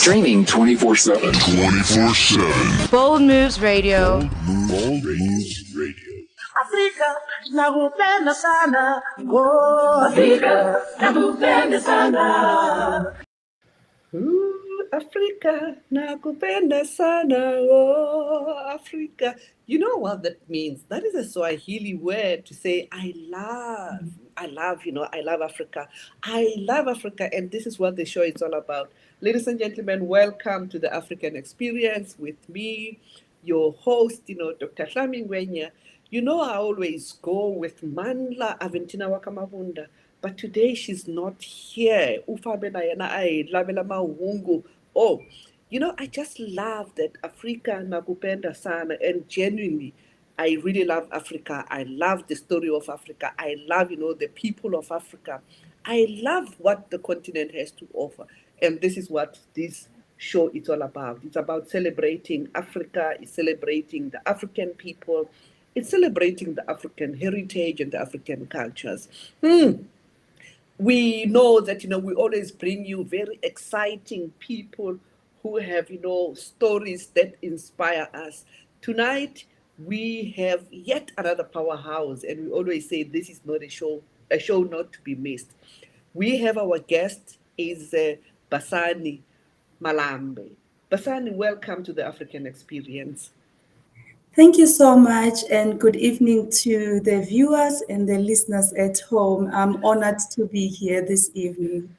Streaming 24/7. 24/7. Bold Moves Radio. Bold Moves Radio. Afrika nakupenda sana. Oh, Afrika nakupenda sana. Africa, nakupenda sana, oh, Africa. You know what that means? That is a Swahili word to say, I love, I love Africa. I love Africa, and this is what the show is all about. Ladies and gentlemen, welcome to the African Experience with me, your host, Dr. NGWENYA. You know, I always go with Mandla AVENTINA MABUNDA, but today she's not here. Oh, I just love that Africa nakupenda sana, and genuinely, I really love Africa. I love the story of Africa. I love, the people of Africa. I love what the continent has to offer, and this is what this show is all about. It's about celebrating Africa. It's celebrating the African people. It's celebrating the African heritage and the African cultures. We know that, we always bring you very exciting people who have, stories that inspire us. Tonight, we have yet another powerhouse, and we always say this is not a show not to be missed. We have our guest is Basani Malambe. Basani, welcome to the African Experience. Thank you so much, and good evening to the viewers and the listeners at home. I'm honored to be here this evening.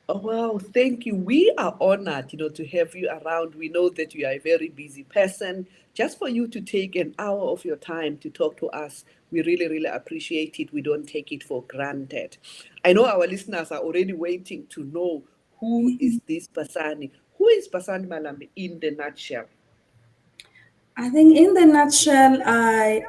Oh, wow, thank you. We are honored, to have you around. We know that you are a very busy person. Just for you to take an hour of your time to talk to us, we really, really appreciate it. We don't take it for granted. I know our listeners are already waiting to know who is this Basani. Who is Basani Malambe in the nutshell? I think in the nutshell, I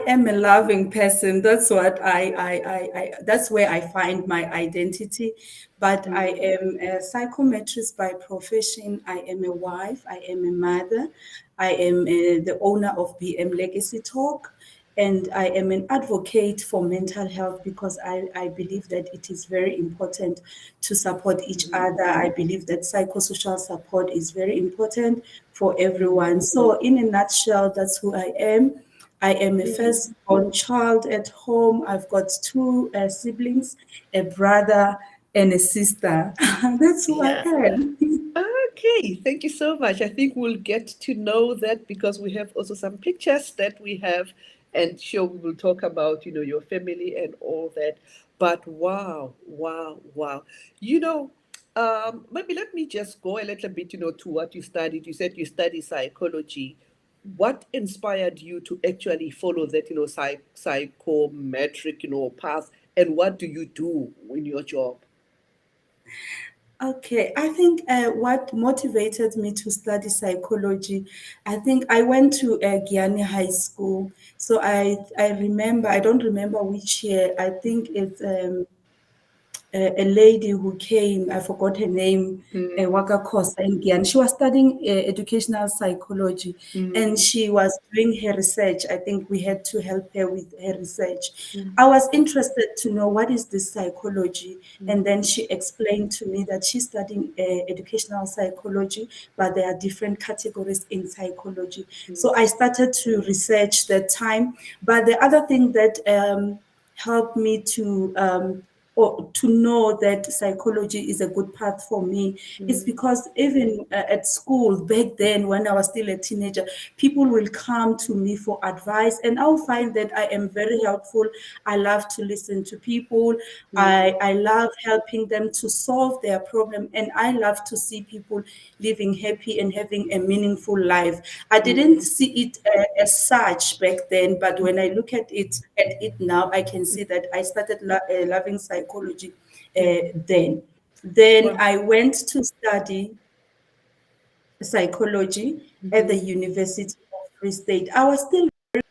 am a loving person. That's what I that's where I find my identity. But I am a psychometrist by profession. I am a wife. I am a mother. I am the owner of BM Legacy Talk. And I am an advocate for mental health because I believe that it is very important to support each other. I believe that psychosocial support is very important for everyone. So in a nutshell, that's who I am. I am a firstborn child at home. I've got two siblings, a brother and a sister. That's who I am. Okay, thank you so much. I think we'll get to know that because we have also some pictures that we have. And sure, we will talk about, your family and all that. But wow. Maybe let me just go a little bit, to what you studied. You said you studied psychology. What inspired you to actually follow that, psychometric, path? And what do you do in your job? Okay, I think what motivated me to study psychology, I think I went to Guyana High School. So I remember, I don't remember which year, I think it's a lady who came, I forgot her name, Waka Kosa in Guyana. She was studying educational psychology and she was doing her research. I think we had to help her with her research. I was interested to know what is this psychology. And then she explained to me that she's studying educational psychology, but there are different categories in psychology. So I started to research that time. But the other thing that helped me to know that psychology is a good path for me is because even at school back then when I was still a teenager, people will come to me for advice and I'll find that I am very helpful. I love to listen to people. I love helping them to solve their problem, and I love to see people living happy and having a meaningful life. I didn't see it as such back then, but when I look at it now, I can see that I started loving psychology then. Then I went to study psychology at the University of Free State. I was still very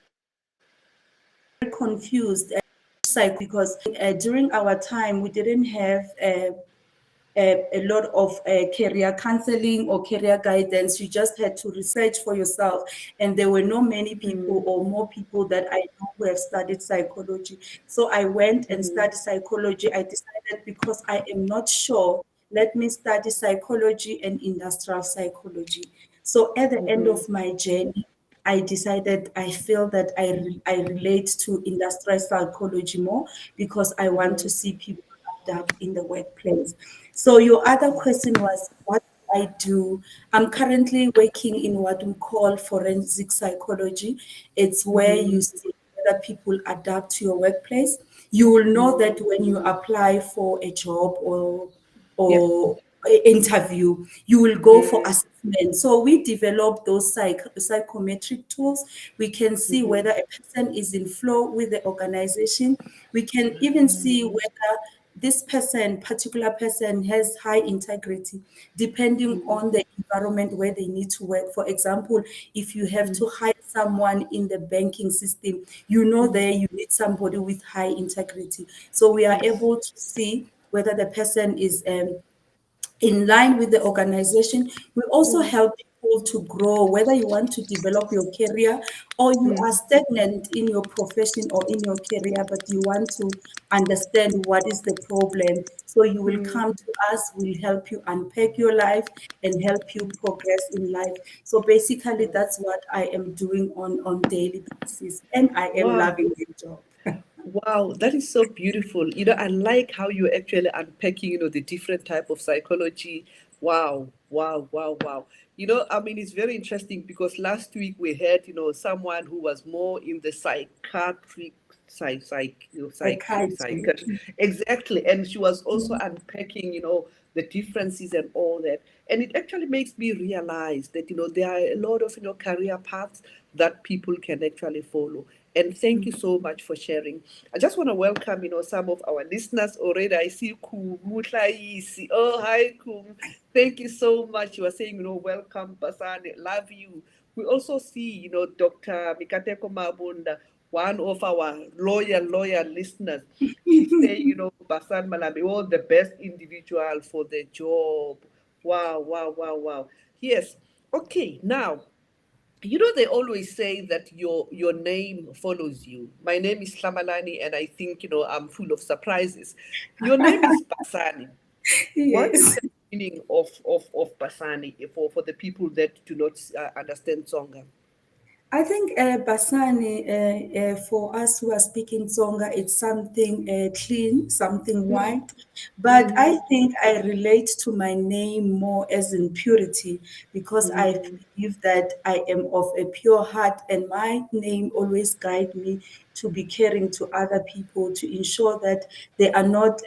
confused because during our time we didn't have a lot of career counseling or career guidance. You just had to research for yourself. And there were not many people or more people that I know who have studied psychology. So I went and studied psychology. I decided because I am not sure let me study psychology and industrial psychology. So at the end Mm-hmm. of my journey, I decided I feel that I relate to industrial psychology more because I want to see people adapt in the workplace. So your other question was what I do. I'm currently working in what we call forensic psychology. It's where Mm-hmm. you see whether people adapt to your workplace. You will know that when you apply for a job Yeah. or interview, you will go for assessment. So we develop those psychometric tools. We can see Mm-hmm. whether a person is in flow with the organization. We can even see whether this person, particular person, has high integrity, depending on the environment where they need to work. For example, if you have to hire someone in the banking system, you know there you need somebody with high integrity. So we are Yes. able to see whether the person is in line with the organization. We also help people to grow, whether you want to develop your career or you are stagnant in your profession or in your career, but you want to understand what is the problem. So you will come to us, we'll help you unpack your life and help you progress in life. So basically, that's what I am doing on daily basis, and I am Wow. loving the job. Wow, that is so beautiful. I like how you're actually unpacking, the different type of psychology. Wow, wow, wow, wow. I mean, it's very interesting because last week we had, someone who was more in the psychiatric Psychiatry. psychiatry. Exactly. And she was also unpacking, the differences and all that. And it actually makes me realize that, there are a lot of, career paths that people can actually follow. And thank you so much for sharing. I just want to welcome, some of our listeners already. I see Kum Mutlaisi. Oh, hi, Kum. Thank you so much. You are saying, welcome, Basani. Love you. We also see, Dr. Mikateko Mabunda, one of our loyal listeners. She's saying, Basan Malambe, oh, the best individual for the job. Wow, wow, wow, wow. Yes. Okay, now they always say that your name follows you. My name is HLAMALANI, and I think I'm full of surprises. Your name is Basani. What is Yes. the meaning of Basani for the people that do not understand Tsonga? I think Basani, for us who are speaking Tsonga, it's something clean, something white. But I think I relate to my name more as in purity because I believe that I am of a pure heart and my name always guide me to be caring to other people, to ensure that they are not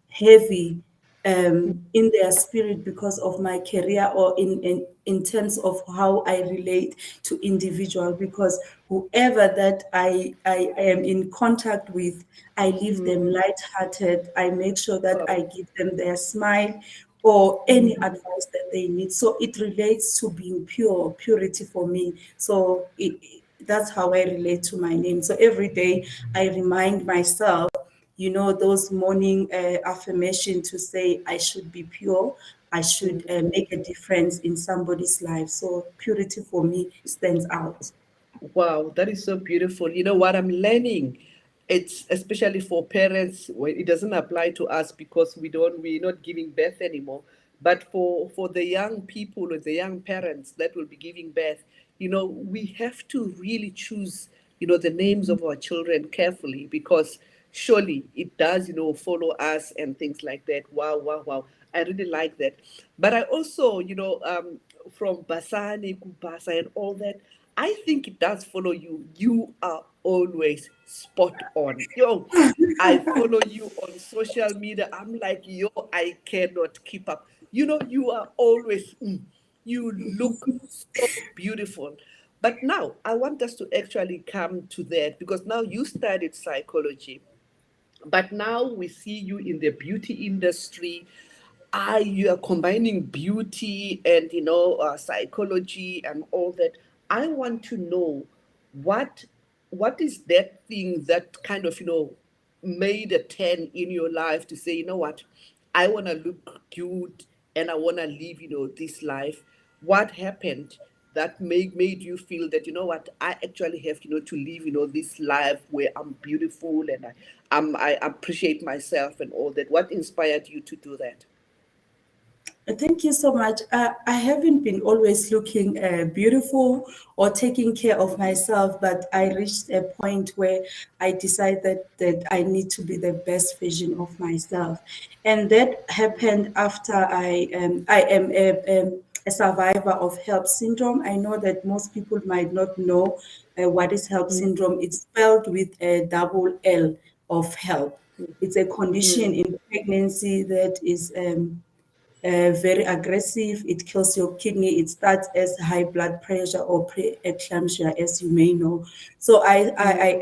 heavy in their spirit because of my career or in terms of how I relate to individual because whoever that I am in contact with, I leave them lighthearted. I make sure that Wow. I give them their smile or any advice that they need. So it relates to being pure, purity for me. So that's how I relate to my name. So every day I remind myself those morning affirmation to say I should be pure, I should make a difference in somebody's life. So purity for me stands out. Wow, that is so beautiful. You know what I'm learning? It's especially for parents, well, it doesn't apply to us because we're not giving birth anymore. But for the young people or the young parents that will be giving birth, we have to really choose, the names of our children carefully because surely it does, follow us and things like that. Wow, wow, wow. I really like that. But I also, from Basani, Kubasa, and all that, I think it does follow you. You are always spot on. Yo, I follow you on social media. I'm like, yo, I cannot keep up. You are always, you look so beautiful. But now I want us to actually come to that because now you studied psychology, but now we see you in the beauty industry. You are combining beauty and psychology and all that. I want to know what what is that thing that kind of made a turn in your life to say, what, I want to look good and I want to live this life. What happened that made you feel that, what, I actually have to live this life where I'm beautiful and I appreciate myself and all that? What inspired you to do that? Thank you so much. I haven't been always looking beautiful or taking care of myself, but I reached a point where I decided that I need to be the best version of myself, and that happened after I am a survivor of HELP syndrome. I know that most people might not know what is HELP syndrome. It's spelled with a double L of HELP. It's a condition in pregnancy that is very aggressive. It kills your kidney. It starts as high blood pressure or preeclampsia, as you may know. So I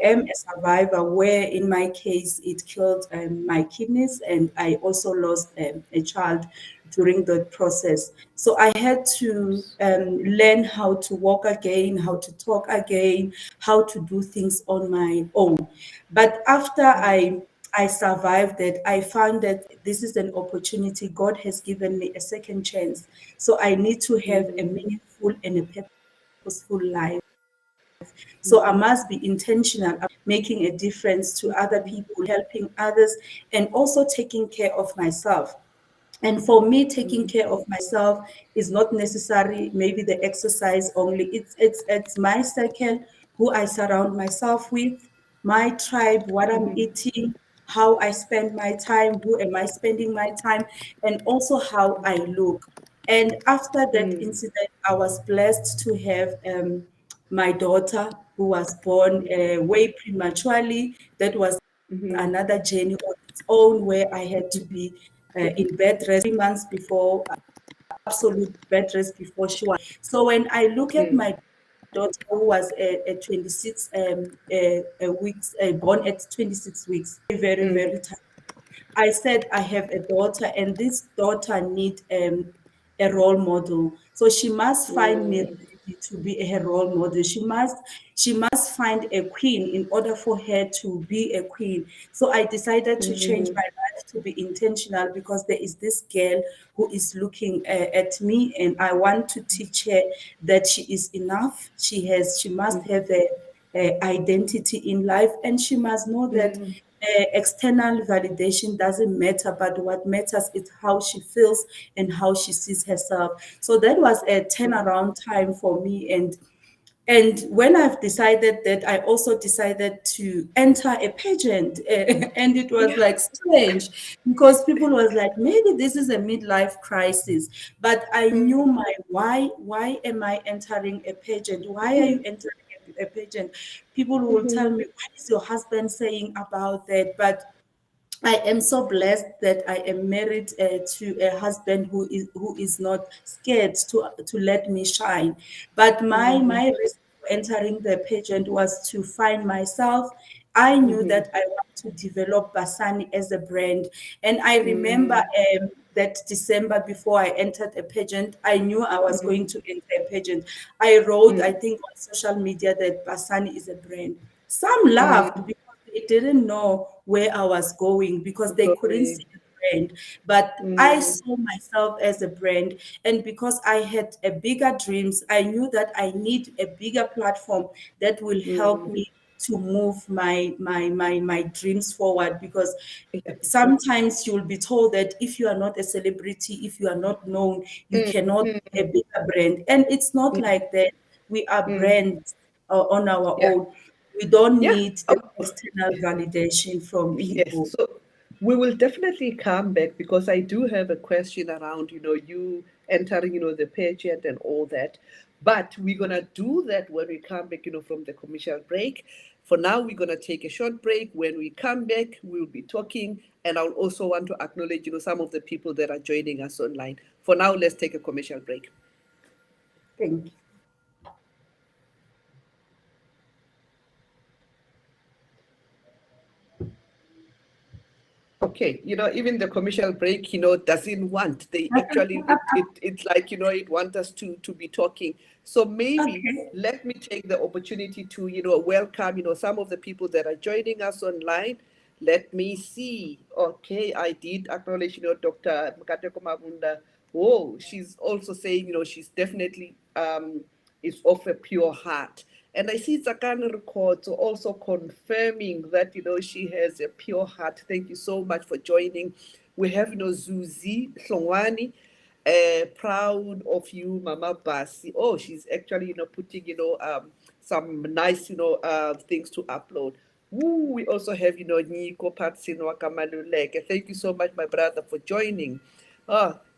am a survivor where, in my case, it killed my kidneys, and I also lost a child during the process. So I had to learn how to walk again, how to talk again, how to do things on my own. But after I survived it, I found that this is an opportunity. God has given me a second chance. So I need to have a meaningful and a purposeful life. So I must be intentional, making a difference to other people, helping others, and also taking care of myself. And for me, taking care of myself is not necessary, maybe the exercise only. It's my circle, who I surround myself with, my tribe, what I'm eating, how I spend my time, who am I spending my time, and also how I look. And after that incident, I was blessed to have my daughter, who was born way prematurely. That was another journey on its own, where I had to be in bed rest 3 months before, absolute bed rest before she was. So when I look at my daughter, who was at 26 weeks, born at 26 weeks, very, very tired. I said I have a daughter, and this daughter needs a role model. So she must find me ready to be her role model. She must find a queen in order for her to be a queen. So I decided to change my life to be intentional, because there is this girl who is looking at me, and I want to teach her that she is enough. She must have a identity in life, and she must know that external validation doesn't matter, but what matters is how she feels and how she sees herself. So that was a turnaround time for me. And when I've decided that, I also decided to enter a pageant. And it was Yeah. like strange, because people was like, maybe this is a midlife crisis. But I knew my why. Why am I entering a pageant? Why are you entering a pageant? People will tell me, what is your husband saying about that? But I am so blessed that I am married to a husband who is not scared to let me shine. But my reason for entering the pageant was to find myself. I knew that I want to develop Basani as a brand, and I remember that December, before I entered a pageant, I knew I was going to enter a pageant. I wrote, I think, on social media that Basani is a brand. Some laughed because they didn't know where I was going, because they couldn't see the brand. But I saw myself as a brand. And because I had a bigger dreams, I knew that I need a bigger platform that will help me to move my dreams forward. Because sometimes you'll be told that if you are not a celebrity, if you are not known, you cannot be a bigger brand. And it's not like that. We are brands on our Yeah. own. We don't Yeah. need the external validation from Yes, people. so we will definitely come back, because I do have a question around, you entering, the pageant and all that. But we're gonna do that when we come back, from the commercial break. For now, we're gonna take a short break. When we come back, we'll be talking, and I'll also want to acknowledge, some of the people that are joining us online. For now, let's take a commercial break. Thank you. Okay, even the commercial break, doesn't want. They actually, it's like, it wants us to be talking. So maybe Okay. let me take the opportunity to, welcome, some of the people that are joining us online. Let me see. Okay, I did acknowledge, Dr. Mkateko Mabunda. Oh, she's also saying, she's definitely is of a pure heart. And I see Tsakani Records also confirming that, she has a pure heart. Thank you so much for joining. We have, Zuzi Hlongwani. Proud of you, Mama Basi. Oh, she's actually, putting, some nice, things to upload. Woo, we also have, Nico Patsin Wakamaluleke. Thank you so much, my brother, for joining.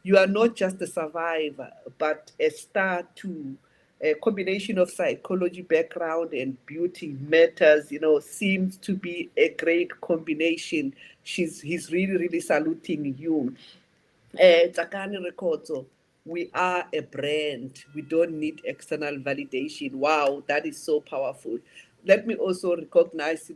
You are not just a survivor, but a star too. A combination of psychology background and beauty matters, seems to be a great combination. He's really, really saluting you. Tsakani Records, we are a brand. We don't need external validation. Wow, that is so powerful. Let me also recognize,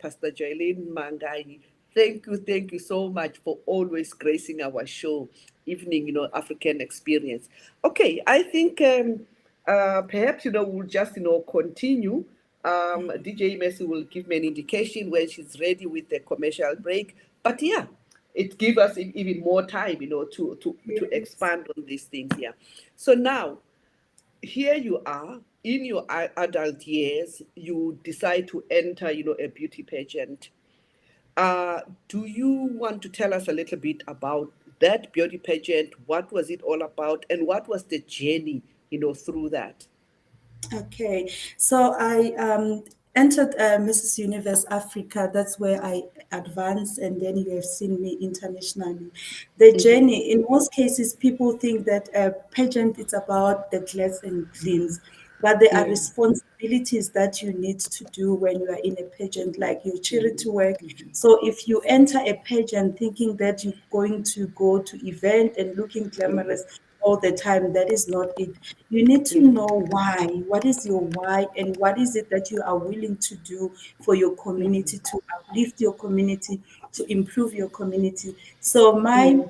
Pastor Jailene Mangai. Thank you so much for always gracing our show, evening, African experience. Okay, I think perhaps, we'll just, continue. DJ Messi will give me an indication when she's ready with the commercial break. But yeah, it gives us even more time, to Yes. expand on these things here. So now, here you are in your adult years, you decide to enter, a beauty pageant. Do you want to tell us a little bit about that beauty pageant? What was it all about, and what was the journey, through that? Okay, so I entered Mrs. Universe Africa. That's where I advanced, and then you have seen me internationally. The journey, in most cases, people think that a pageant is about the glitz and gleams, but there are Mm, responsibilities that you need to do when you are in a pageant, like your charity mm, work. So if you enter a pageant thinking that you're going to go to event and looking mm, glamorous all the time, that is not it. You need to mm, know why. What is your why, and what is it that you are willing to do for your community, to uplift your community, to improve your community? So my mm,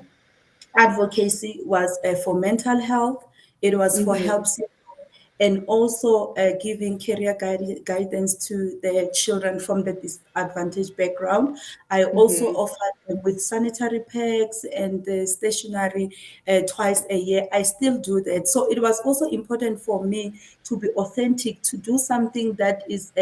advocacy was for mental health. It was for help, mm, and also giving career guidance to the children from the disadvantaged background. I also mm, offered them with sanitary packs and the stationery twice a year. I still do that. So it was also important for me to be authentic, to do something that is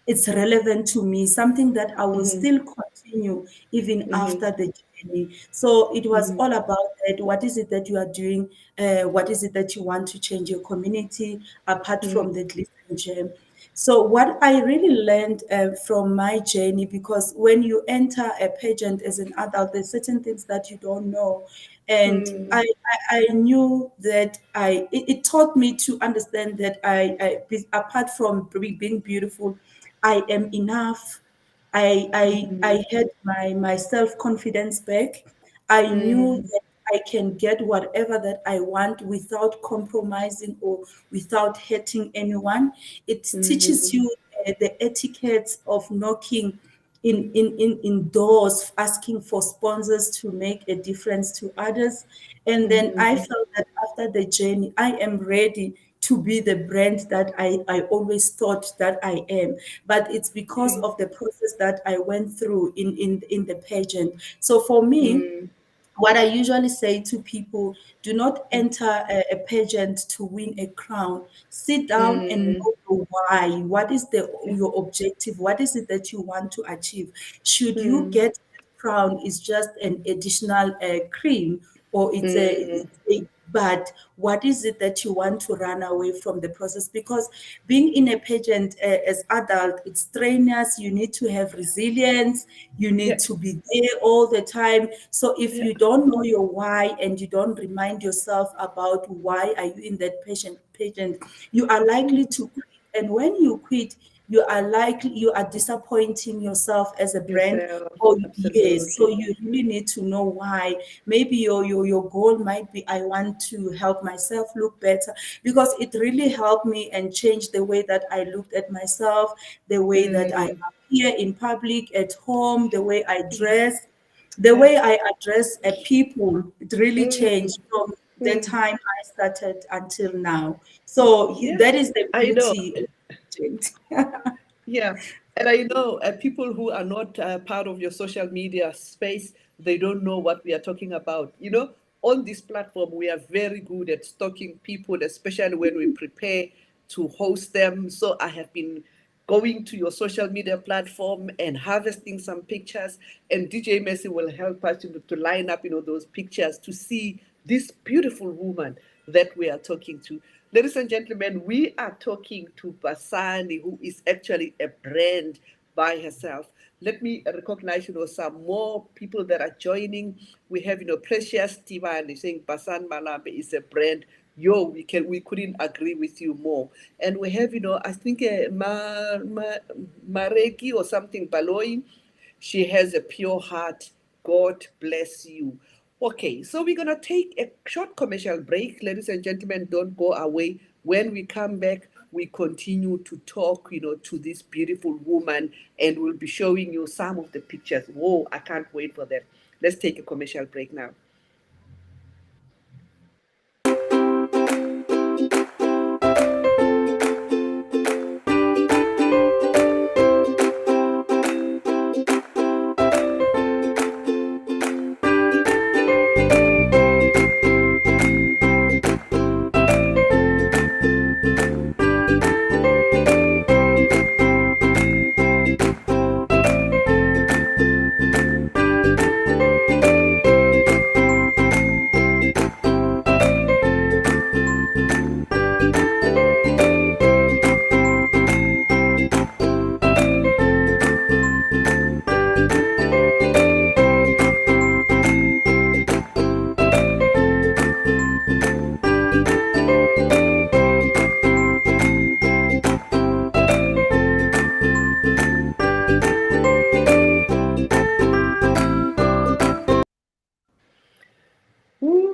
it's relevant to me, something that I will mm, still continue even mm, after the journey. So it was mm, all about that. What is it that you are doing? What is it that you want to change your community apart from mm, the Gleason Gem? So what I really learned from my journey, because when you enter a pageant as an adult, there's certain things that you don't know, and mm, I knew that it taught me to understand that apart from being beautiful, I am enough. I had my self confidence back. I knew mm, that I can get whatever that I want without compromising or without hurting anyone. It teaches mm, you the etiquette of knocking in doors, asking for sponsors to make a difference to others. And then I mm, felt that after the journey, I am ready to be the brand that I always thought that I am. But it's because okay. of the process that I went through in the pageant. So for me, Mm, what I usually say to people, do not enter a pageant to win a crown. Sit down and mm, know your why. What is your objective? What is it that you want to achieve? Should you mm, get that crown is just an additional cream, or mm, but what is it that you want to run away from the process? Because being in a pageant as adult, it's strenuous. You need to have resilience. You need yeah, to be there all the time. So if yeah, you don't know your why, and you don't remind yourself about why are you in that pageant, you are likely to quit. And when you quit, you are disappointing yourself as a brand. yourself, Oh yes, so absolutely. you really need to know why. Maybe your goal might be, I want to help myself look better, because it really helped me and changed the way that I looked at myself, the way that I Mm, appear in public, at home, the way I dress, the yeah, way I address people. It really mm, changed from the mm, time I started until now. So yeah, that is the I know. beauty of it. Yeah, and I know people who are not part of your social media space, they don't know what we are talking about. On this platform, we are very good at stalking people, especially when we prepare to host them. So I have been going to your social media platform and harvesting some pictures, and DJ Messi will help us to line up, those pictures to see this beautiful woman that we are talking to. Ladies and gentlemen, we are talking to Basani, who is actually a brand by herself. Let me recognize, some more people that are joining. We have, Precious Tivani saying Basan Malambe is a brand. Yo, we couldn't agree with you more. And we have, I think Mareki or something, Baloi. She has a pure heart. God bless you. Okay, so we're going to take a short commercial break. Ladies and gentlemen, don't go away. When we come back, we continue to talk, to this beautiful woman, and we'll be showing you some of the pictures. Whoa, I can't wait for that. Let's take a commercial break now.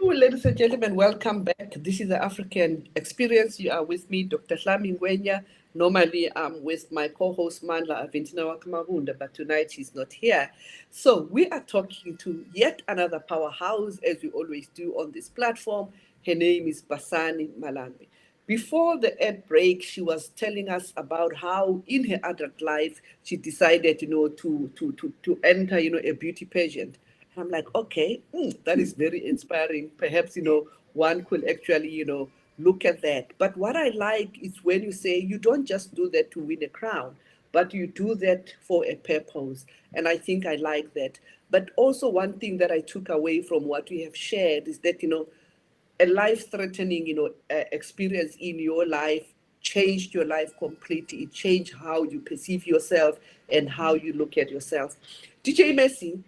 Ladies and gentlemen, welcome back. This is the African Experience. You are with me, Dr. NGWENYA. Normally, I'm with my co-host, Mandla AVENTINA MABUNDA, but tonight he's not here. So we are talking to yet another powerhouse, as we always do on this platform. Her name is Basani Malambe. Before the ad break, she was telling us about how in her adult life, she decided, to enter, a beauty pageant. I'm like, okay, that is very inspiring. Perhaps, one could actually, look at that. But what I like is when you say you don't just do that to win a crown, but you do that for a purpose. And I think I like that. But also one thing that I took away from what we have shared is that, a life-threatening, experience in your life changed your life completely. It changed how you perceive yourself and how you look at yourself. DJ Messi,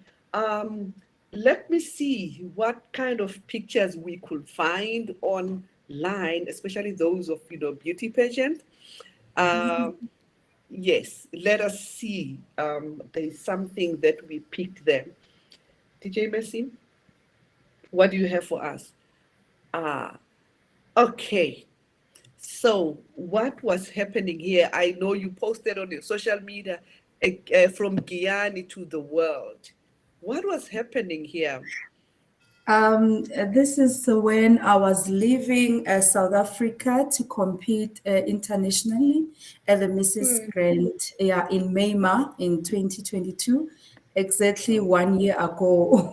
let me see what kind of pictures we could find online, especially those of, beauty pageant. Yes, let us see. There is something that we picked there. DJ Messi, what do you have for us? Okay. So what was happening here? I know you posted on your social media from Guyana to the world. What was happening here? This is when I was leaving South Africa to compete internationally at the Mrs. Grand in Myanmar in 2022, exactly 1 year ago.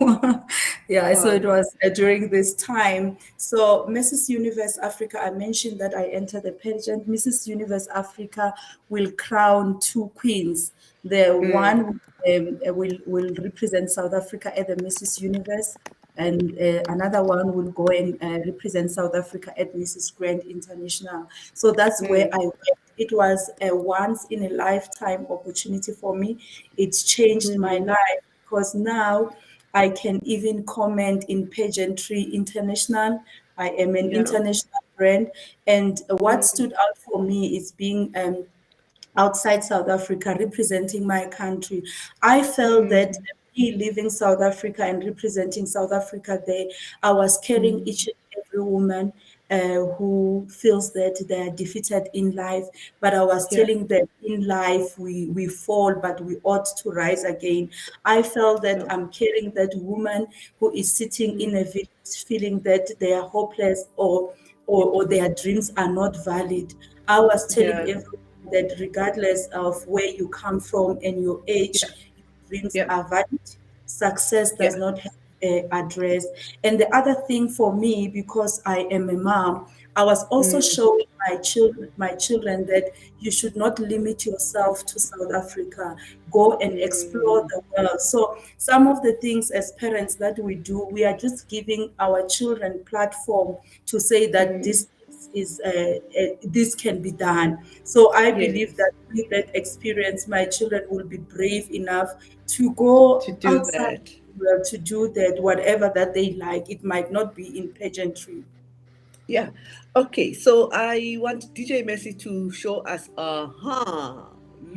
So it was during this time. So Mrs. Universe Africa, I mentioned that I entered the pageant. Mrs. Universe Africa will crown two queens. The one will represent South Africa at the Mrs. Universe, and another one will go and represent South Africa at Mrs. Grand International. So that's where I went. It was a once in a lifetime opportunity for me. It's changed my life because now I can even comment in pageantry international. I am an international brand. And what stood out for me is being outside South Africa, representing my country. I felt that me leaving South Africa and representing South Africa there, I was carrying each and every woman who feels that they are defeated in life. But I was telling them in life, we fall, but we ought to rise again. I felt that I'm carrying that woman who is sitting in a village feeling that they are hopeless or their dreams are not valid. I was telling everyone that regardless of where you come from and your age, your dreams are valid. Success does not have an address. And the other thing for me, because I am a mom, I was also showing my children that you should not limit yourself to South Africa. Go and explore Mm, the world. So some of the things as parents that we do, we are just giving our children platform to say that mm, this can be done. So I believe yes, that with that experience, my children will be brave enough to go to do outside that. the world to do that, whatever that they like. It might not be in pageantry. Yeah. Okay, so I want DJ Messi to show us,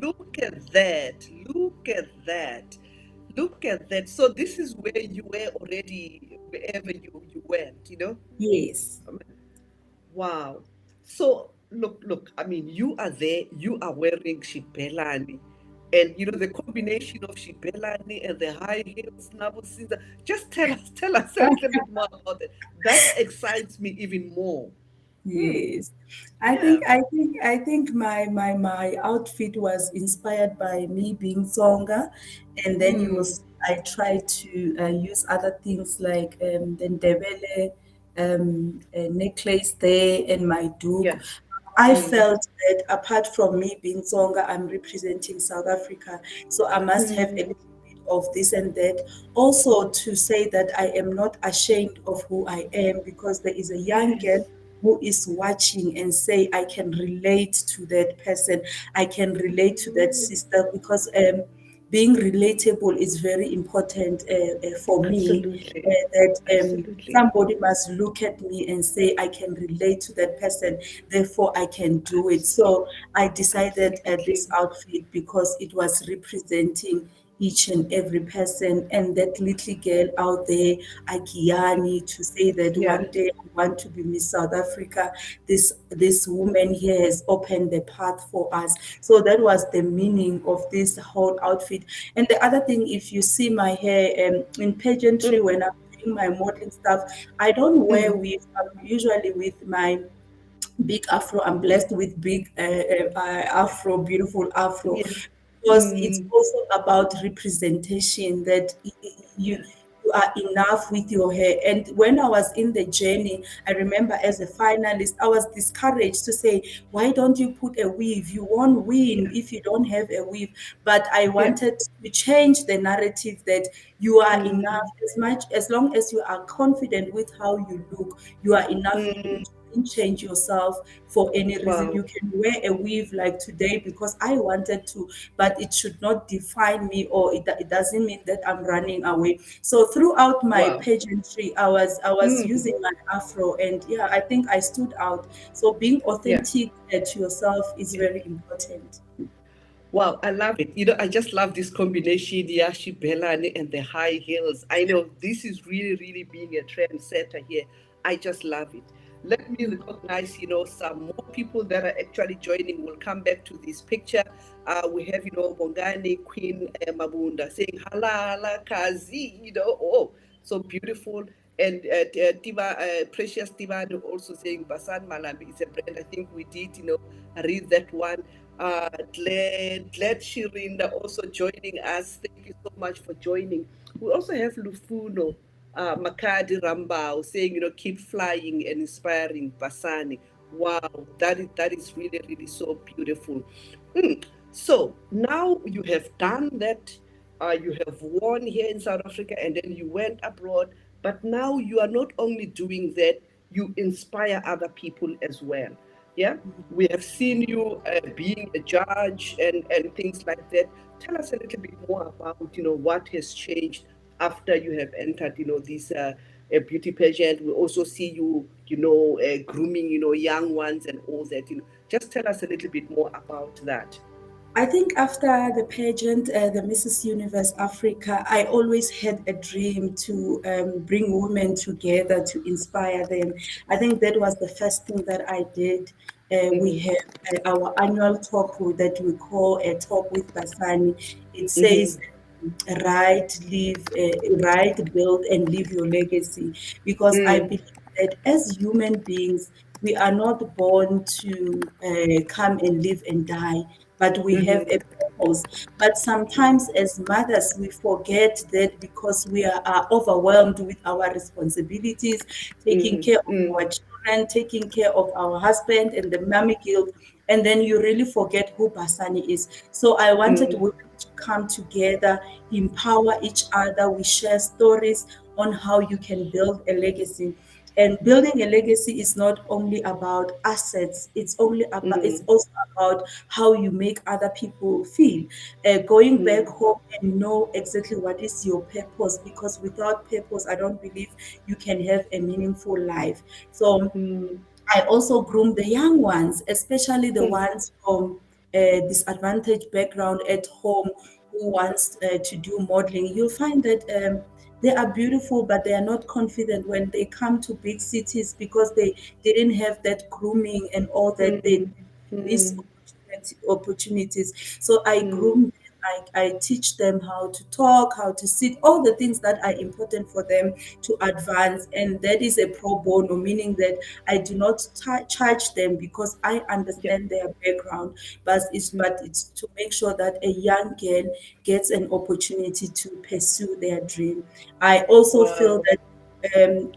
look at that. Look at that. Look at that. So this is where you were already, wherever you went, you know? Yes. Wow. So look, I mean, you are there, you are wearing shibelani. And you know the combination of shibelani and the high heels, Nabu Caesar. Just tell us a little bit more about it. That excites me even more. Hmm. Yes, I think Yeah. I think I think my outfit was inspired by me being Tsonga, and then you will Mm. see I tried to use other things like the Ndebele necklace there and my Yeah. doek. I Mm. felt that apart from me being Tsonga, I'm representing South Africa, so I must have a Mm. little bit of this and that. Also, to say that I am not ashamed of who I am because there is a young girl Yes. who is watching and say, I can relate to that person, I can relate to that Mm. sister, because being relatable is very important for me. Absolutely. That Absolutely. somebody must look at me and say, I can relate to that person, therefore I can do it. Abs- So I decided this Absolutely. outfit because it was representing each and every person, and that little girl out there, Akiani, to say that Yeah. one day I want to be Miss South Africa. This woman here has opened the path for us. So that was the meaning of this whole outfit. And the other thing, if you see my hair in pageantry, Mm. when I'm doing my modeling stuff, I don't wear Mm. weave. I'm usually with my big afro. I'm blessed with big afro, beautiful afro, Yeah. because it's Mm. also about representation, that you Yeah. you are enough with your hair. And when I was in the journey, I remember as a finalist, I was discouraged to say, why don't you put a weave? You won't win Yeah. if you don't have a weave. But I Yeah. wanted to change the narrative that you are enough. Mm. As long as you are confident with how you look, you are enough. Mm. Didn't change yourself for any reason. Wow. You can wear a weave like today because I wanted to, but it should not define me, or it doesn't mean that I'm running away. So throughout my Wow. pageantry, I was Mm. using my afro, and yeah, I think I stood out. So being Yeah. authentic to yourself is Yeah. very important. Wow, I love it. You know, I just love this combination, Yashi Belani and the high heels. I know this is really, really being a trendsetter here. I just love it. Let me recognize, you know, some more people that are actually joining. We'll come back to this picture. We have, you know, Bongani Queen Mabunda saying halala kazi, you know, oh, so beautiful. And Precious Tivan also saying Basan Malambe is a brand. I think we did, you know, read that one. Glad Shirinda also joining us. Thank you so much for joining. We also have Lufuno Makadi Rambao saying, you know, keep flying and inspiring Basani. Wow, that is really, really so beautiful. Mm. So now you have done that, you have won here in South Africa, and then you went abroad. But now you are not only doing that, you inspire other people as well. Yeah, we have seen you being a judge and things like that. Tell us a little bit more about, you know, what has changed after you have entered, you know, this beauty pageant. We also see you, you know, grooming, you know, young ones and all that. You know, just tell us a little bit more about that. I think after the pageant, the Mrs. Universe Africa, I always had a dream to bring women together to inspire them. I think that was the first thing that I did. We Mm-hmm. have our annual talk that we call a talk with Basani. It says, Mm-hmm. write, build, and leave your legacy. Because I Mm. believe that as human beings, we are not born to come and live and die, but we have a Mm-hmm. purpose. But sometimes, as mothers, we forget that because we are overwhelmed with our responsibilities, taking care Mm-hmm. of our Mm. children, children, taking care of our husband and the mommy guilt, and then you really forget who Basani is. So I wanted mm, women to come together, empower each other. We share stories on how you can build a legacy. And building a legacy is not only about assets, it's mm, also about how you make other people feel. Going back mm, home and know exactly what is your purpose, because without purpose, I don't believe you can have a meaningful life. So mm, I also groom the young ones, especially the mm, ones from a disadvantaged background at home who wants to do modeling. You'll find that they are beautiful, but they are not confident when they come to big cities because they didn't have that grooming and all that. They mm, miss mm, opportunities. So I mm. groom them. I teach them how to talk, how to sit, all the things that are important for them to advance. And that is a pro bono, meaning that I do not charge them because I Yeah. understand their background, but Mm. it's to make sure that a young girl gets an opportunity to pursue their dream. I also feel Wow. that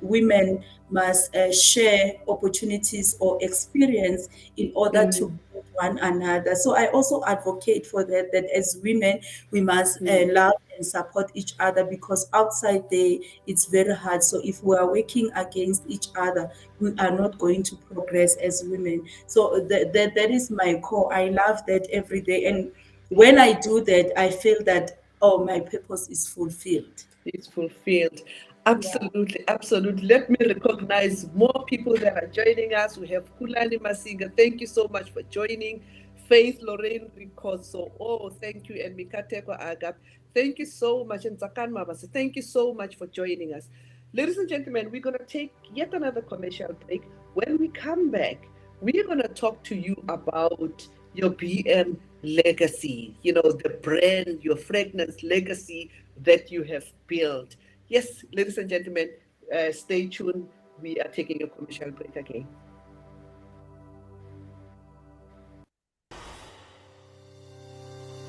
women must share opportunities or experience in order to Mm, build one another. So I also advocate for that, that as women, we must mm. love and support each other, because outside there, it's very hard. So if we are working against each other, we are not going to progress as women. So that is my core. I love that every day. And when I do that, I feel that, oh, my purpose is fulfilled. It's fulfilled. Yeah. Absolutely, absolutely. Let me recognize more people that are joining us. We have Kulani Masinga. Thank you so much for joining. Faith Lorraine Ricoso. Oh, thank you. And Mikateko Agap. Thank you so much. And Zakan Mabasa. Thank you so much for joining us. Ladies and gentlemen, we're going to take yet another commercial break. When we come back, we're going to talk to you about your BM legacy, the brand, your fragrance legacy that you have built. Yes, ladies and gentlemen, stay tuned. We are taking a commercial break again.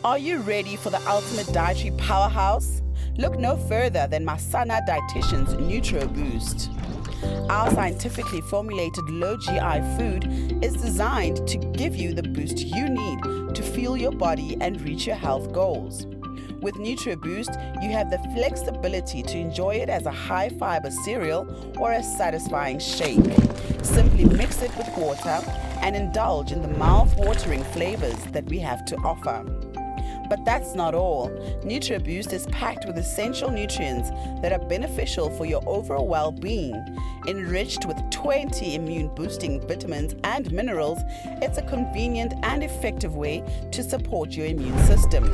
Are you ready for the ultimate dietary powerhouse? Look no further than Masana Dietitian's Nutro Boost. Our scientifically formulated low GI food is designed to give you the boost you need to fuel your body and reach your health goals. With NutriBoost, you have the flexibility to enjoy it as a high-fiber cereal or a satisfying shake. Simply mix it with water and indulge in the mouth-watering flavors that we have to offer. But that's not all. NutriBoost is packed with essential nutrients that are beneficial for your overall well-being. Enriched with 20 immune-boosting vitamins and minerals, it's a convenient and effective way to support your immune system.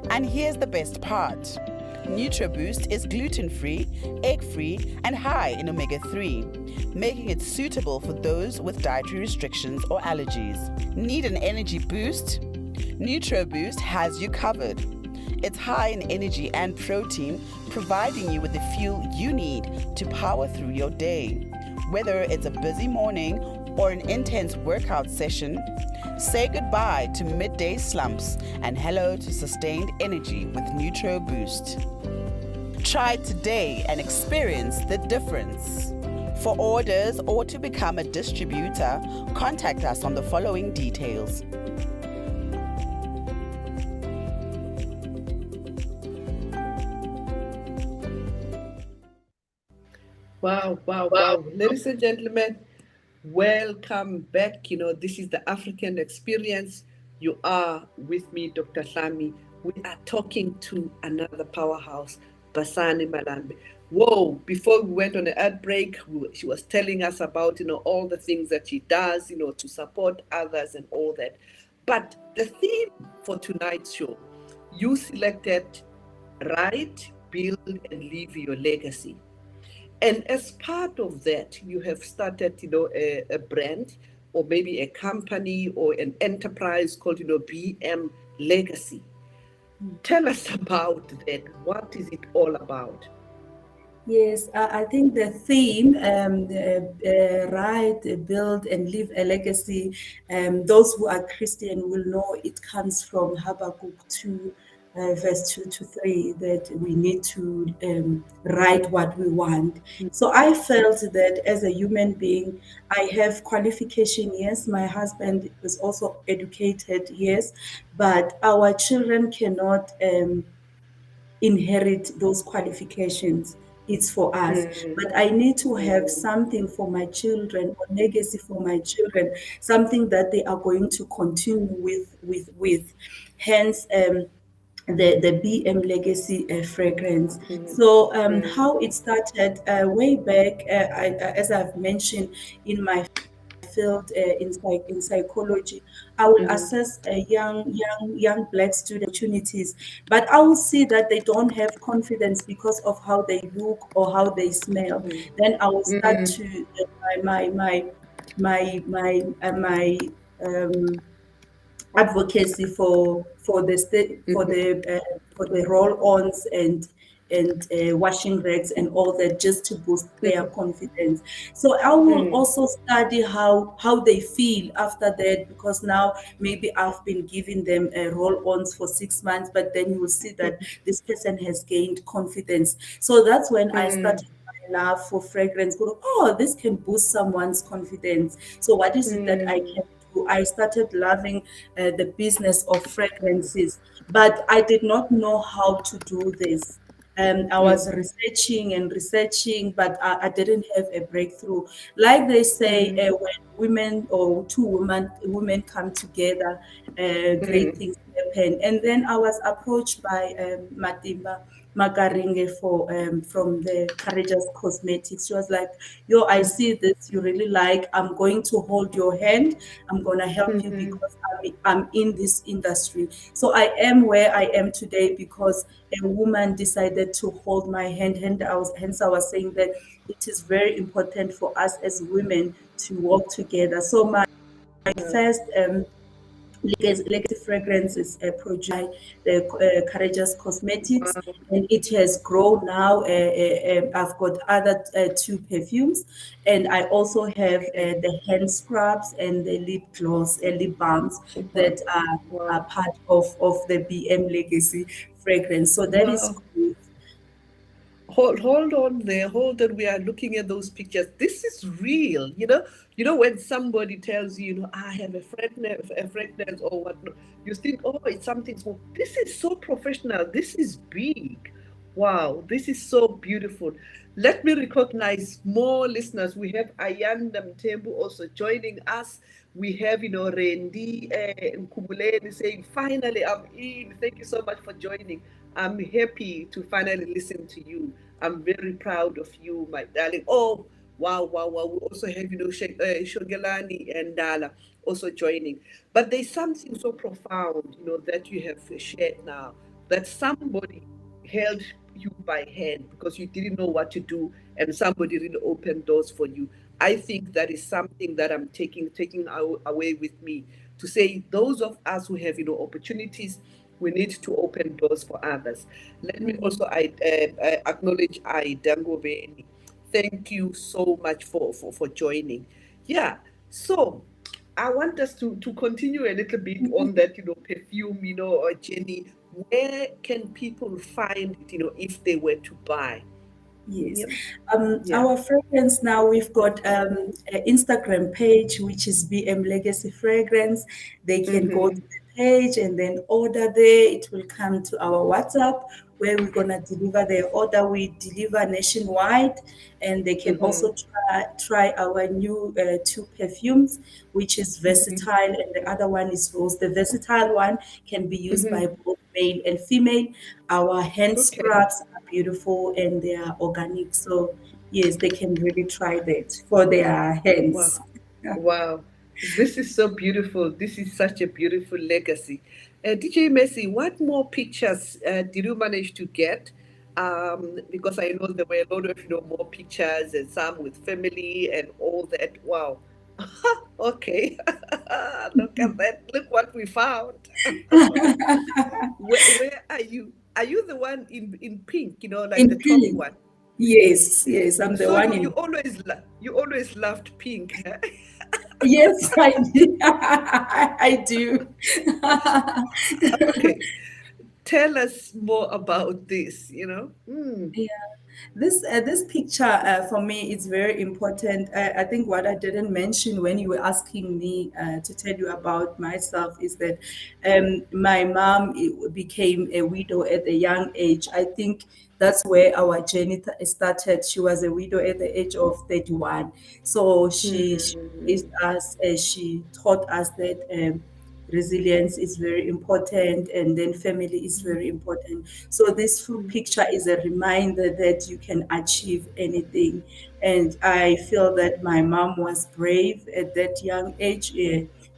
And here's the best part. NutriBoost is gluten-free, egg-free, and high in omega-3, making it suitable for those with dietary restrictions or allergies. Need an energy boost? NutriBoost has you covered. It's high in energy and protein, providing you with the fuel you need to power through your day. Whether it's a busy morning or an intense workout session, say goodbye to midday slumps and hello to sustained energy with NutriBoost. Try it today and experience the difference. For orders or to become a distributor, contact us on the following details. Wow, wow, wow. Ladies and gentlemen, welcome back. This is the African Experience. You are with me, Dr. Hlami. We are talking to another powerhouse, Basani Malambe. Whoa, before we went on the ad break, she was telling us about, all the things that she does, to support others and all that. But the theme for tonight's show, you selected Write, Build, and Leave Your Legacy. And as part of that, you have started, a brand or maybe a company or an enterprise called, BM Legacy. Tell us about that. What is it all about? Yes, I think the theme, write, build, and leave a legacy, those who are Christian will know it comes from Habakkuk 2, verse 2 to 3, that we need to write what we want. So I felt that as a human being, I have qualification, yes. My husband is also educated, yes, but our children cannot inherit those qualifications. It's for us. But I need to have something for my children, or legacy for my children, something that they are going to continue with. Hence, the BM Legacy fragrance. So how it started way back, as I've mentioned in my field in psychology, I will assess young black student opportunities, but I will see that they don't have confidence because of how they look or how they smell. Then I will start to my advocacy for the roll-ons and washing rags and all that, just to boost their confidence. So I will also study how they feel after that, because now maybe I've been giving them roll-ons for 6 months, but then you will see that this person has gained confidence. So that's when I started my love for fragrance. Oh, this can boost someone's confidence. So what is it that I can do? I started loving the business of fragrances, but I did not know how to do this. I was researching and researching, but I didn't have a breakthrough. Like they say, when women or two women come together, great things happen. And then I was approached by Matimba Magaringe from the Courageous Cosmetics. She was like, "Yo, I see this you really like. I'm going to hold your hand. I'm gonna help you because I'm in this industry." So I am where I am today because a woman decided to hold my hand. Hence I was saying that it is very important for us as women to work together. So my first legacy fragrance is produced by the Courageous Cosmetics, and it has grown now. I've got other two perfumes, and I also have the hand scrubs and the lip gloss, lip balms that are part of the BM Legacy fragrance. So that is Wow. cool. Hold on there, hold on. We are looking at those pictures. This is real. When somebody tells you, I have a fragrance or whatnot, you think, oh, it's something small. This is so professional. This is big. Wow, this is so beautiful. Let me recognize more listeners. We have Ayanda Mtembu also joining us. We have, Rendi Nkumuleni saying, finally, I'm in. Thank you so much for joining. I'm happy to finally listen to you. I'm very proud of you, my darling. Oh, wow, wow, wow. We also have, Shogelani and Dala also joining. But there's something so profound, that you have shared now, that somebody held you by hand because you didn't know what to do, and somebody really opened doors for you. I think that is something that I'm taking away with me, to say those of us who have opportunities, we need to open doors for others. Let me also acknowledge Dangoveni. Thank you so much for joining. Yeah. So I want us to continue a little bit on that, perfume, Jenny. Where can people find it, if they were to buy? Yes. Yep. Yeah. Our fragrance now, we've got an Instagram page, which is BM Legacy Fragrance. They can go to the page and then order there. It will come to our WhatsApp where we're going to deliver their order. We deliver nationwide, and they can also try our new two perfumes, which is Versatile, and the other one is Rose. The Versatile one can be used by both male and female. Our hand Okay. scrubs are beautiful and they are organic. So yes, they can really try that for their Wow. hands. Wow. This is so beautiful. This is such a beautiful legacy. DJ Messi, what more pictures did you manage to get? Because I know there were a lot of more pictures, and some with family and all that. Wow. Okay. Look at that. Look what we found. Where are you? Are you the one in pink? Like the In top pink. one? Yes, yes, I'm the So one you in. always you always loved pink, huh? Yes, I do. I do. Okay. Tell us more about this, Yeah. This picture for me is very important. I think what I didn't mention when you were asking me to tell you about myself is that my mom became a widow at a young age. I think that's where our journey started. She was a widow at the age of 31. So she raised us, she taught us that resilience is very important, and then family is very important. So this picture is a reminder that you can achieve anything. And I feel that my mom was brave at that young age.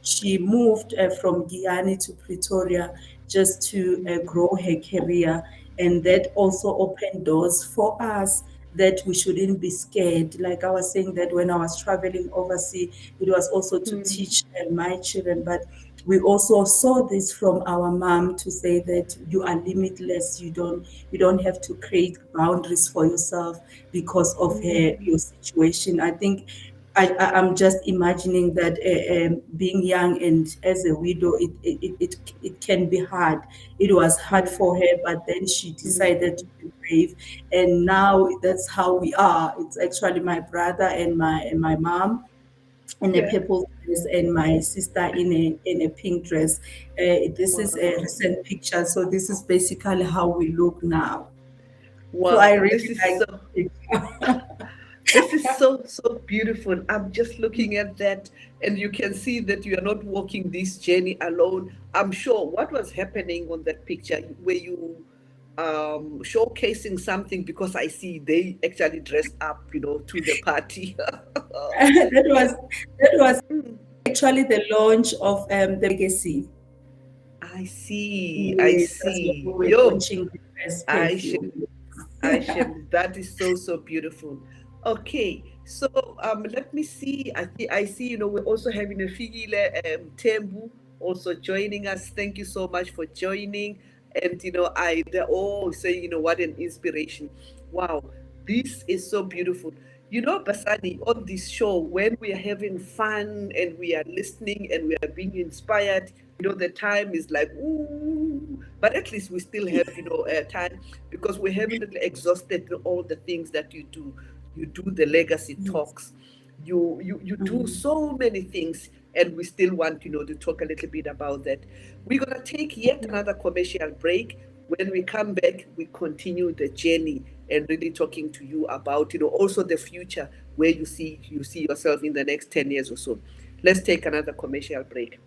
She moved from Guyana to Pretoria just to grow her career. And that also opened doors for us, that we shouldn't be scared. Like I was saying, that when I was traveling overseas, it was also to teach my children. But we also saw this from our mom, to say that you are limitless. You don't have to create boundaries for yourself because of your situation. I think I'm just imagining that being young and as a widow, it can be hard. It was hard for her, but then she decided to be brave, and now that's how we are. It's actually my brother and my mom in a Yeah. purple dress, and my sister in a pink dress. This is a Wow. recent picture, so this is basically how we look now. So I Wow. really like this picture. This is so beautiful. I'm just looking at that, and you can see that you are not walking this journey alone. I'm sure what was happening on that picture, were you showcasing something, because I see they actually dressed up, to the party. That was actually the launch of the legacy. I see, I Yes, that's when see. we were Yo, launching the first Aisha, perfume. Aisha, that is so beautiful. Okay, so let me see. I see. We're also having a Figile Tembu also joining us. Thank you so much for joining. And they're all saying, what an inspiration. Wow, this is so beautiful. Basani, on this show, when we are having fun and we are listening and we are being inspired, the time is like, ooh, but at least we still have, time, because we haven't really exhausted all the things that you do. You do the legacy Yes. talks. You do so many things, and we still want, to talk a little bit about that. We're going to take yet another commercial break. When we come back, we continue the journey and really talking to you about, also the future, where you see yourself in the next 10 years or so. Let's take another commercial break.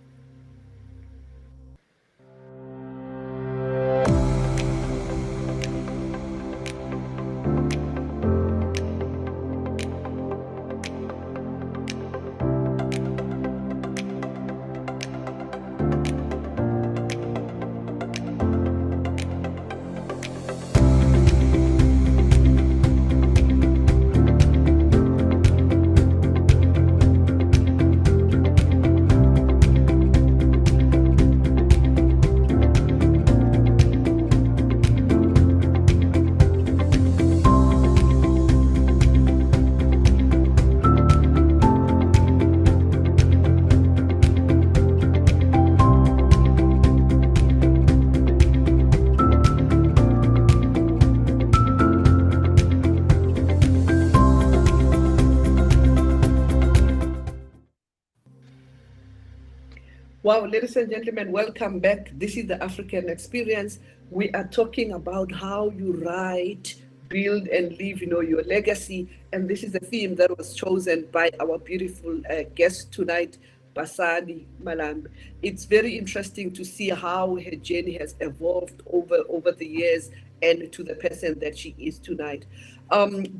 Wow, ladies and gentlemen, welcome back. This is the African Experience. We are talking about how you write, build, and leave, your legacy. And this is a theme that was chosen by our beautiful guest tonight, Basani Malambe. It's very interesting to see how her journey has evolved over the years and to the person that she is tonight.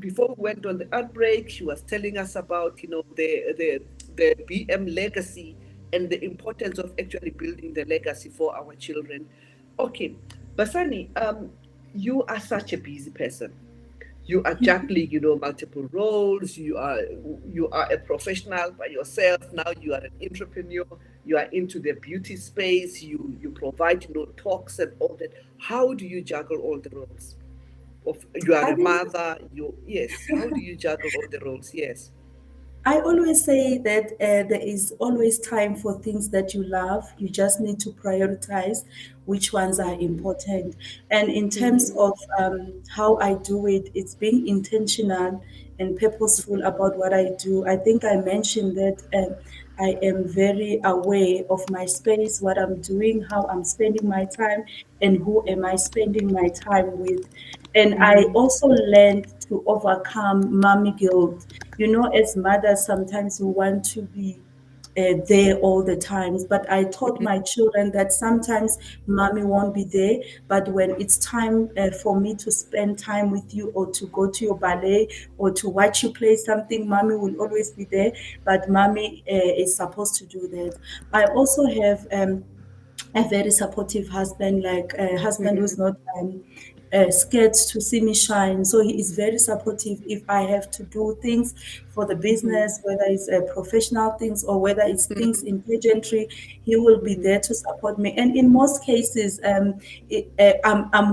Before we went on the outbreak, she was telling us about, the BM legacy and the importance of actually building the legacy for our children. Okay, Basani, you are such a busy person. You are juggling, multiple roles. You are a professional by yourself. Now you are an entrepreneur. You are into the beauty space. You provide, talks and all that. How do you juggle all the roles? You are I a think mother. Yes. How do you juggle all the roles? Yes. I always say that there is always time for things that you love. You just need to prioritize which ones are important. And in terms of how I do it, it's being intentional and purposeful about what I do. I think I mentioned that I am very aware of my space, what I'm doing, how I'm spending my time, and who am I spending my time with. And I also learned to overcome mommy guilt. You know, as mothers, sometimes we want to be there all the times. But I taught my children that sometimes mommy won't be there, but when it's time for me to spend time with you or to go to your ballet or to watch you play something, mommy will always be there, but mommy is supposed to do that. I also have a very supportive husband, like a husband who's not scared to see me shine. So he is very supportive if I have to do things for the business, whether it's professional things or whether it's things in pageantry. He will be there to support me. And in most cases, I'm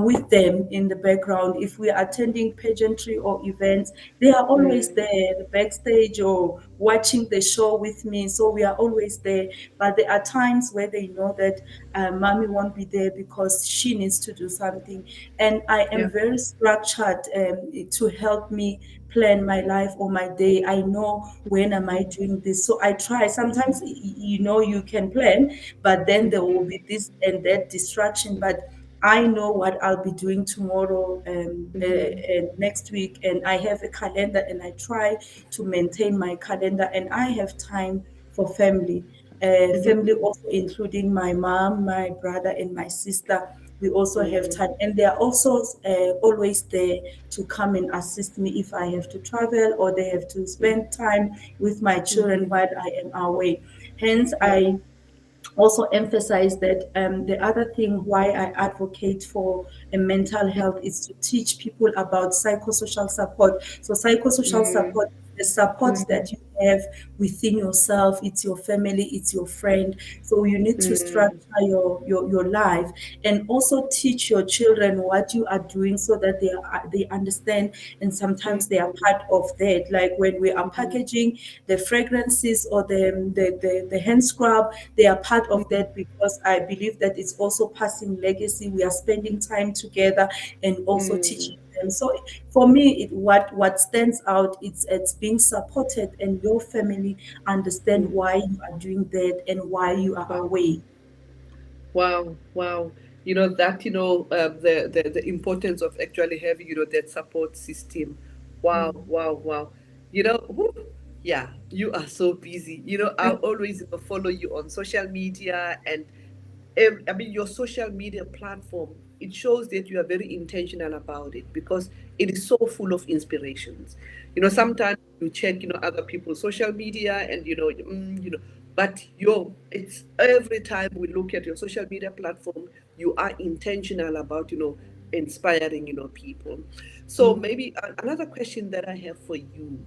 with them in the background. If we are attending pageantry or events, they are always there, the backstage or watching the show with me. So we are always there. But there are times where they know that mommy won't be there because she needs to do something. And I Yeah. am very structured to help me plan my life or my day. I know when am I doing this. So I try. Sometimes you know you can plan, but then there will be this and that distraction. But I know what I'll be doing tomorrow and next week, and I have a calendar, and I try to maintain my calendar, and I have time for family. Family also including my mom, my brother, and my sister. We also have time, and they are also always there to come and assist me if I have to travel or they have to spend time with my children while I am away. Hence, Yeah. I also emphasize that the other thing why I advocate for a mental health is to teach people about psychosocial support. So psychosocial support is the support that you have within yourself. It's your family, it's your friend. So you need to structure your life and also teach your children what you are doing so that they understand and sometimes they are part of that. Like when we are packaging the fragrances or the hand scrub, they are part of that because I believe that it's also passing legacy. We are spending time together and also teaching them. So for me, what stands out it's being supported and your family understand why you are doing that and why you are Wow. away. Wow, wow. That, the importance of actually having, that support system. Wow, wow, wow. Whew, yeah, you are so busy. I always follow you on social media and I mean, your social media platform, it shows that you are very intentional about it because it is so full of inspirations. Sometimes you check, other people's social media and, but it's every time we look at your social media platform, you are intentional about, inspiring, people. So maybe another question that I have for you,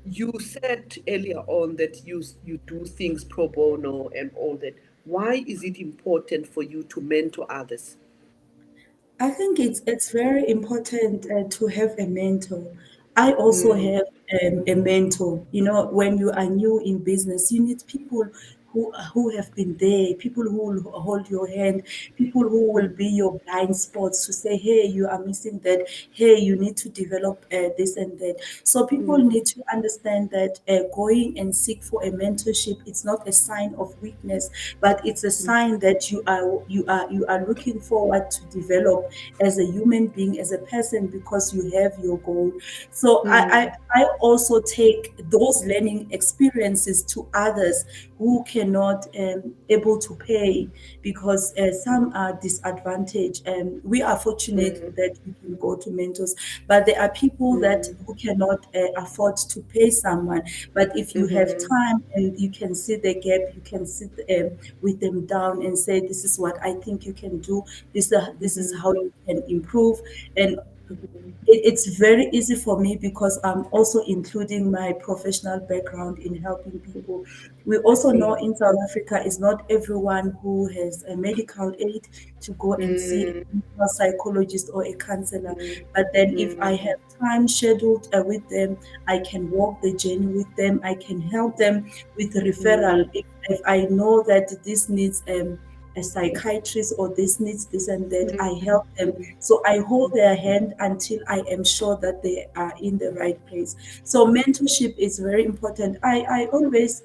you said earlier on that you do things pro bono and all that. Why is it important for you to mentor others? I think it's very important to have a mentor. I also have a mentor. You know, when you are new in business, you need people who have been there, people who will hold your hand, people who will be your blind spots to say, "Hey, you are missing that. Hey, you need to develop this and that." So people need to understand that going and seek for a mentorship, it's not a sign of weakness, but it's a sign that you are looking forward to develop as a human being, as a person, because you have your goal. So I also take those learning experiences to others who cannot able to pay because some are disadvantaged. And we are fortunate that we can go to mentors, but there are people that who cannot afford to pay someone. But if you have time and you can see the gap, you can sit with them down and say, "This is what I think you can do. This is how you can improve." And it's very easy for me because I'm also including my professional background in helping people. We also know in South Africa, it's not everyone who has a medical aid to go and see Mm, a psychologist or a counselor. mm, But then, if I mm, have time scheduled with them, I can walk the journey with them. I can help them with mm, referral if I know that this needs a psychiatrist or this needs this and that. I help them, so I hold their hand until I am sure that they are in the right place. So mentorship is very important. I always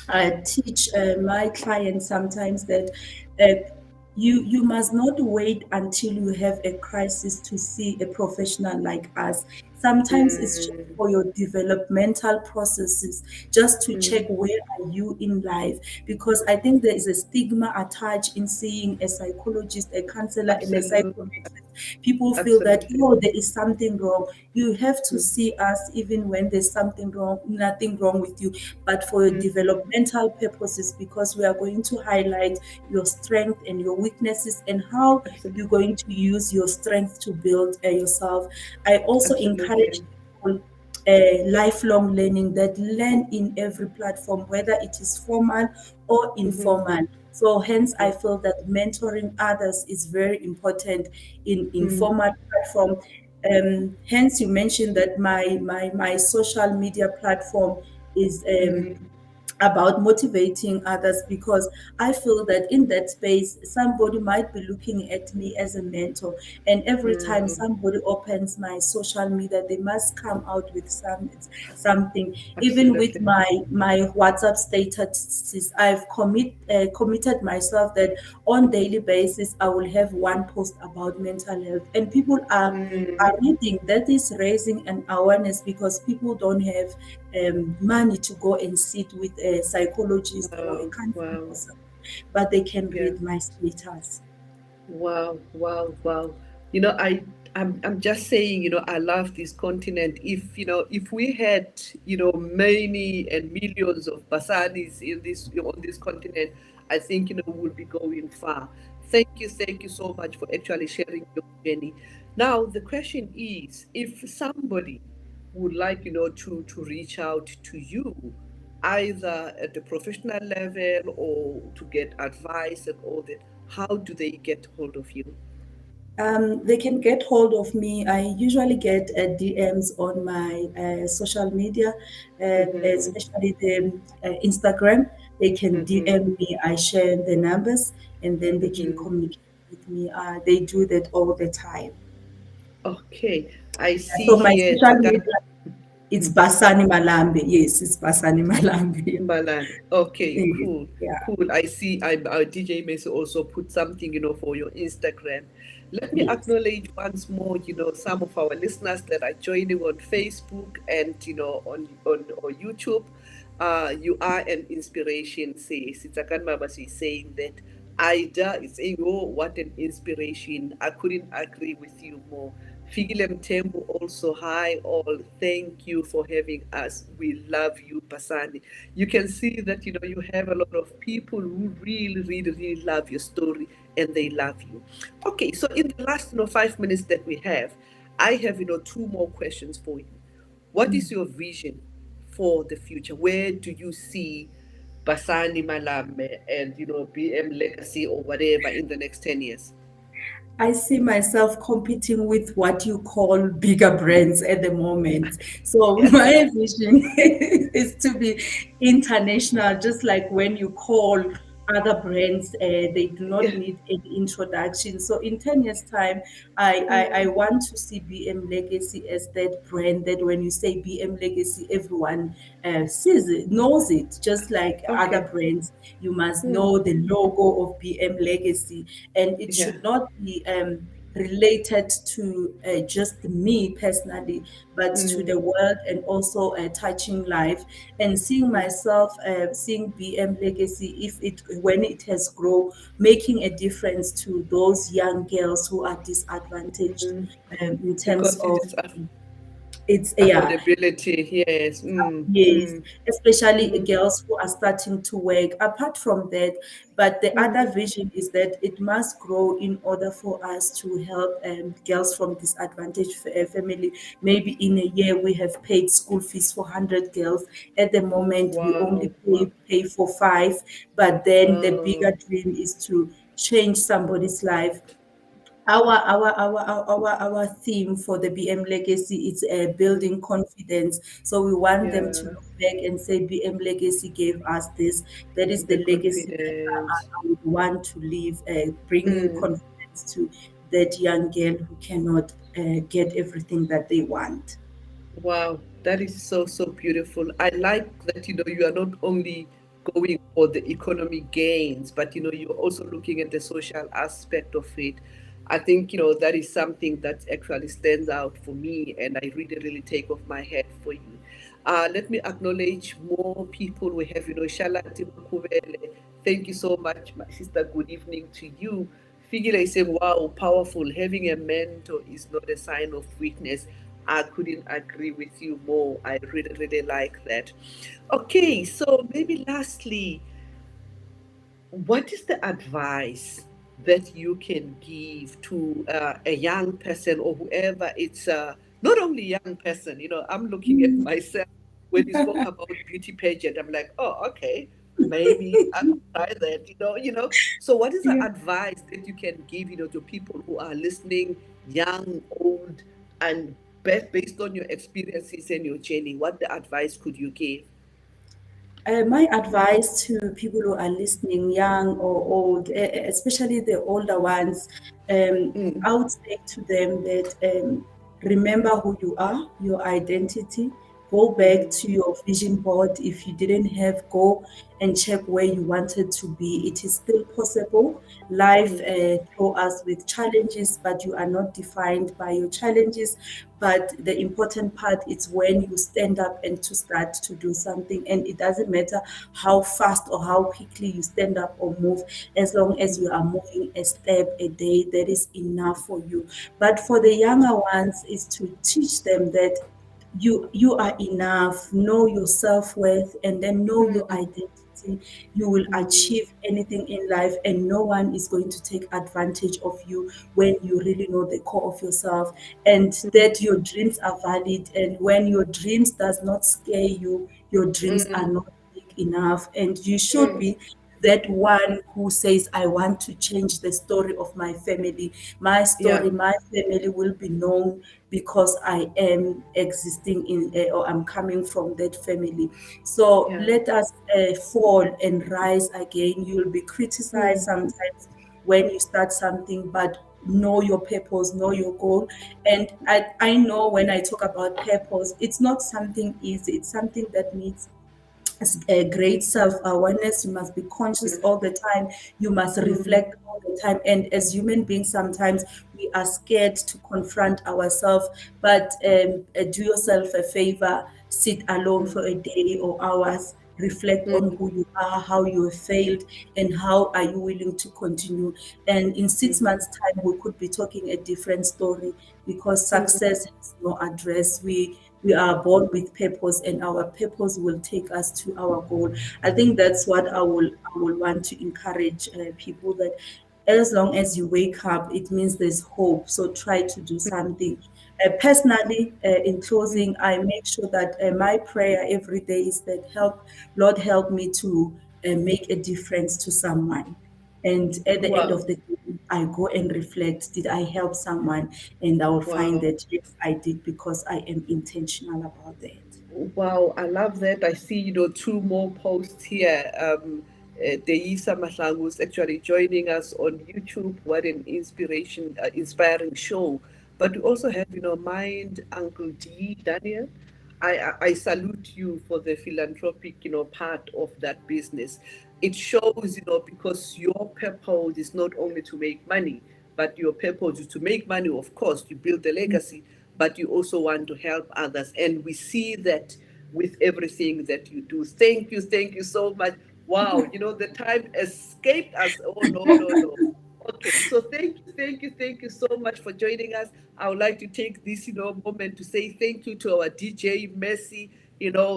I teach my clients sometimes that uh, you must not wait until you have a crisis to see a professional like us. Sometimes it's just mm, for your developmental processes, just to check mm. where are you in life. Because I think there is a stigma attached in seeing a psychologist, a counselor, and a Absolutely, psychiatrist. People feel that, absolutely. oh, there is something wrong. You have to see us even when there's something wrong, nothing wrong with you, but for your Mm, developmental purposes, because we are going to highlight your strength and your weaknesses and how you're absolutely, going to use your strength to build yourself. I also encourage absolutely. people lifelong learning, that learn in every platform, whether it is formal or Mm-hmm, informal. So hence I feel that mentoring others is very important in mm, informal platform. Hence you mentioned that my social media platform is mm, about motivating others, because I feel that in that space, somebody might be looking at me as a mentor. And every time mm. somebody opens my social media, they must come out with something. Even with Absolutely. my WhatsApp status, I've committed myself that on daily basis I will have one post about mental health, and people are Mm. reading. That is raising an awareness, because people don't have money to go and sit with a psychologist or a Wow, counselor wow. or something, but they can Yeah. read my status. Wow, wow, wow. You know, I'm just saying, I love this continent. If we had, many and millions of Basanis in this on this continent, I think, we would be going far. Thank you so much for actually sharing your journey. Now, the question is, if somebody would like, to reach out to you, either at the professional level or to get advice and all that, how do they get hold of you? They can get hold of me. I usually get DMs on my social media, Mm-hmm, especially the Instagram. They can mm-hmm, DM me. I share the numbers, and then they can mm-hmm. communicate with me. They do that all the time. Okay, I see So my here, social media, it's mm, Basani Malambe. Yes, it's Basani Malambe. Malani. Okay, Yes, cool, yeah, cool. I see. Our DJ Messi also put something, for your Instagram. Let me yes. acknowledge once more, some of our listeners that are joining on Facebook and, on YouTube. You are an inspiration, says Sitakan Mabasi, saying that Ida is saying, oh, what an inspiration. I couldn't agree with you more. Figilem Tembu also, hi all. Thank you for having us. We love you, Basani. You can see that, you have a lot of people who really, really, really love your story and they love you. Okay, so in the last, 5 minutes that we have, I have, two more questions for you. What is your vision for the future? Where do you see Basani Malambe and, BM Legacy or whatever in the next 10 years? I see myself competing with what you call bigger brands at the moment. So Yeah. my vision is to be international, just like when you call other brands, they do not Yeah. need any introduction. So in 10 years' time, I want to see BM Legacy as that brand that when you say BM Legacy, everyone sees it, knows it, just like other Okay. brands. You must Hmm. know the logo of BM Legacy, and it Yeah. should not be related to just me personally, but to Hmm. the world, and also touching life and seeing myself, seeing BM Legacy, if it when it has grown, making a difference to those young girls who are disadvantaged in terms Because it of is. It's yeah. Affordability, yes. Yes, especially Mm, girls who are starting to work. Apart from that, but the other mm. vision is that it must grow in order for us to help girls from disadvantaged family. Maybe in a year we have paid school fees for 100 girls. At the moment, we only Wow, wow, pay for five, but then the wow. bigger dream is to change somebody's life. Our theme for the BM Legacy is building confidence. So we want them to Yeah, look back and say BM Legacy gave us this. That is the the legacy that confidence. I would want to leave, bringing Mm. confidence to that young girl who cannot get everything that they want. Wow, that is so, so beautiful. I like that, you are not only going for the economic gains, but, you're also looking at the social aspect of it. I think, that is something that actually stands out for me, and I really, really take off my hat for you. Let me acknowledge more people we have, Shalati Mukubele. Thank you so much, my sister. Good evening to you. Figure is saying, wow, powerful. Having a mentor is not a sign of weakness. I couldn't agree with you more. I really, really like that. Okay, so maybe lastly, what is the advice that you can give to a young person or whoever it's not only young person, I'm looking at myself when you spoke about beauty pageant. I'm like, oh, okay, maybe I'll try that, so what is the Yeah. advice that you can give, to people who are listening, young, old, and based on your experiences and your journey, what the advice could you give? My advice to people who are listening, young or old, especially the older ones, Mm, I would say to them that remember who you are, your identity. Go back mm, to your vision board. If you didn't have, go and check where you wanted to be. It is still possible. Life mm, throw us with challenges, but you are not defined by your challenges. But the important part is when you stand up and to start to do something. And it doesn't matter how fast or how quickly you stand up or move, as long as you are moving a step a day, that is enough for you. But for the younger ones, is to teach them that you are enough, know your self-worth, and then know your identity. You will mm, achieve anything in life, and no one is going to take advantage of you when you really know the core of yourself, and that your dreams are valid. And when your dreams does not scare you, your dreams are mm, not big enough, and you should mm, be that one who says, I want to change the story of my family. My yeah. story, my family will be known because I am existing in or I'm coming from that family. So Yeah. let us fall and rise again. You'll be criticized Mm, sometimes when you start something, but know your purpose, know your goal. And I know when I talk about purpose, it's not something easy, it's something that needs a great self-awareness. You must be conscious mm, all the time. You must mm, reflect all the time. And as human beings, sometimes we are scared to confront ourselves. But do yourself a favor, sit alone for a day or hours, reflect on mm, who you are, how you have failed, and how are you willing to continue. And in 6 months time we could be talking a different story, because mm, success has no address. We are born with purpose, and our purpose will take us to our goal. I think that's what I will want to encourage people, that as long as you wake up, it means there's hope. So try to do something. Personally, in closing, I make sure that my prayer every day is that Lord, help me to make a difference to someone. And at the end wow. of the day, I go and reflect, did I help someone? And I will find Wow. that yes, I did, because I am intentional about that. Wow, I love that. I see, two more posts here. Deisa Mahlangu is actually joining us on YouTube. What an inspiring show. But we also have, Mind Uncle D, Daniel. I salute you for the philanthropic, part of that business. It shows, because your purpose is not only to make money, but your purpose is to make money, of course, you build a legacy, but you also want to help others. And we see that with everything that you do. Thank you so much. Wow, the time escaped us. Oh, no, no, no. Okay, so thank you so much for joining us. I would like to take this, moment to say thank you to our DJ Mercy.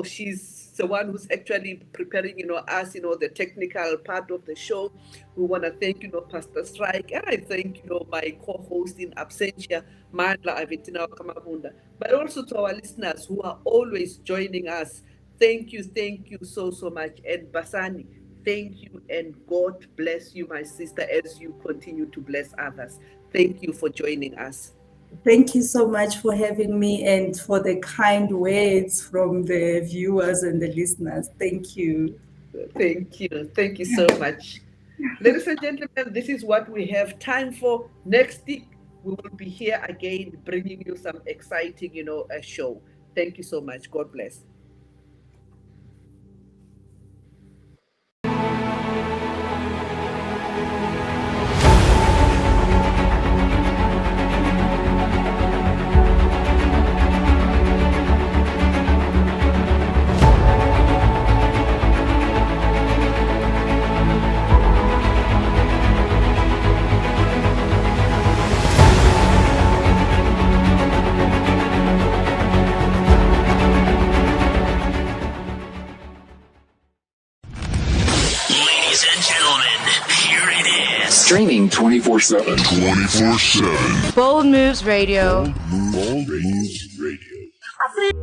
She's the one who's actually preparing, us, the technical part of the show. We want to thank, Pastor Strike, and I thank, my co-host in absentia, Mandla Aventina Kamabunda, but also to our listeners who are always joining us. Thank you so, so much. And Basani, thank you and God bless you, my sister, as you continue to bless others. Thank you for joining us. Thank you so much for having me and for the kind words from the viewers and the listeners. Thank you. Thank you. Thank you so much. Ladies and gentlemen, this is what we have time for. Next week, we will be here again bringing you some exciting, a show. Thank you so much. God bless. Ladies and gentlemen, here it is. Streaming 24/7. 24/7. Bold Moves Radio. Bold Moves Radio.